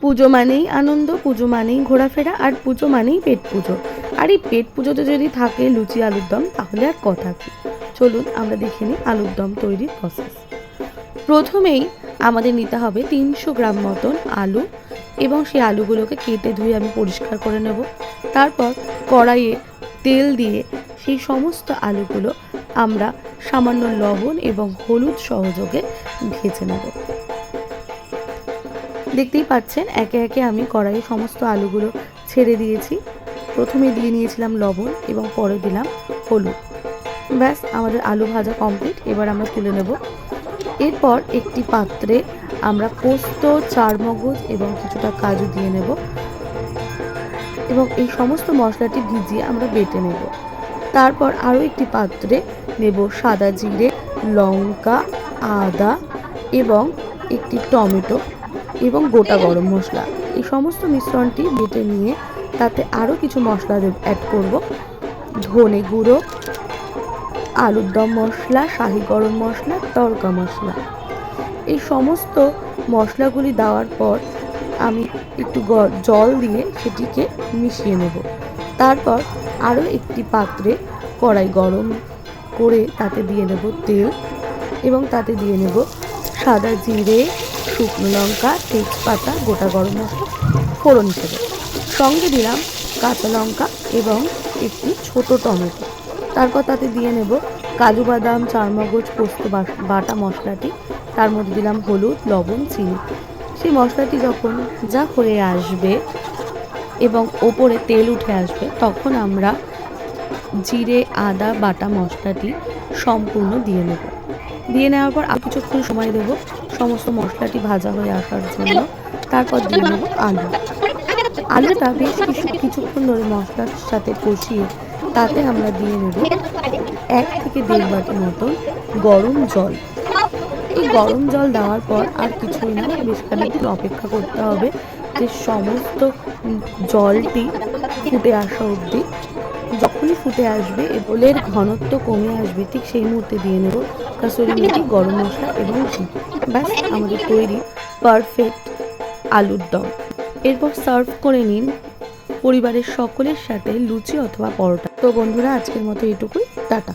পুজো মানেই আনন্দ, পুজো মানেই ঘোরাফেরা, আর পুজো মানেই পেট পুজো। আর এই পেট পুজোতে যদি থাকে লুচি আলুর দম, তাহলে আর কথা কি। চলুন আমরা দেখে নিই আলুর দম তৈরির প্রসেস। প্রথমেই আমাদের নিতে হবে 300 গ্রাম মতন আলু, এবং সেই আলুগুলোকে কেটে ধুয়ে আমি পরিষ্কার করে নেব। তারপর কড়াইয়ে তেল দিয়ে সেই সমস্ত আলুগুলো আমরা সামান্য লবণ এবং হলুদ সহযোগে ভেজে নেব। দেখতেই পাচ্ছেন একে একে আমি কড়াইয়ে সমস্ত আলুগুলো ছেড়ে দিয়েছি। প্রথমে দিয়ে নিয়েছিলাম লবণ এবং পরে দিলাম হলুদ। ব্যাস, আমাদের আলু ভাজা কমপ্লিট। এবার আমরা তুলে নেব। এরপর একটি পাত্রে আমরা পোস্ত, চারমগজ এবং কিছুটা কাজু দিয়ে নেব, এবং এই সমস্ত মশলাটি ভিজিয়ে আমরা বেটে নেব। তারপর আরও একটি পাত্রে নেব সাদা জিরে, লঙ্কা, আদা এবং একটি টমেটো এবং গোটা গরম মশলা। এই সমস্ত মিশ্রণটি বেটে নিয়ে তাতে আরও কিছু মশলা অ্যাড করব। ধনে গুঁড়ো, আলুর দম মশলা, শাহি গরম মশলা, তড়কা মশলা। এই সমস্ত মশলাগুলি দেওয়ার পর আমি একটু জল দিয়ে সেটিকে মিশিয়ে নেব। তারপর আরও একটি পাত্রে কড়াই গরম করে তাতে দিয়ে নেব তেল, এবং তাতে দিয়ে নেব সাদা জিরে, শুকনো লঙ্কা, তেজপাতা, গোটা গরম মশলা ফোড়ন হিসেবে। সঙ্গে দিলাম কাঁচা লঙ্কা এবং একটি ছোট টমেটো। তারপর তাতে দিয়ে নেব কাজু বাদাম, চারমগজ, পোস্ত বাটা মশলাটি। তার মধ্যে দিলাম হলুদ, লবণ, চিনি। সেই মশলাটি যখন যা হয়ে আসবে এবং ওপরে তেল উঠে আসবে, তখন আমরা জিরে আদা বাটা মশলাটি সম্পূর্ণ দিয়ে নেব। দিয়ে নেওয়ার পর আর কিছুক্ষণ সময় দেব সমস্ত মশলাটি ভাজা হয়ে আসার জন্য। তারপর দিয়ে নেব আলুটা বেশ কিছুক্ষণ ধরে মশলার সাথে কষিয়ে তাতে আমরা দিয়ে নেব 1 থেকে 1.5 বাটি মতন গরম জল। এই গরম জল দেওয়ার পর আর কিছুই না, বেশ খানিকক্ষণ অপেক্ষা করতে হবে যে সমস্ত জলটি ফুটে আসা অবধি। যখনই ফুটে আসবে, এর ঘনত্ব কমে আসবে, ঠিক সেই মুহূর্তে দিয়ে নেব কাসুরি মেথি, গরম মশলা এবং ঘি। ব্যাস, আমাদের তৈরি পারফেক্ট আলুর দম। এরপর সার্ভ করে নিন পরিবারের সকলের সাথে লুচি অথবা পরোটা। তো বন্ধুরা, আজকের মতো এটুকুই। টাটা।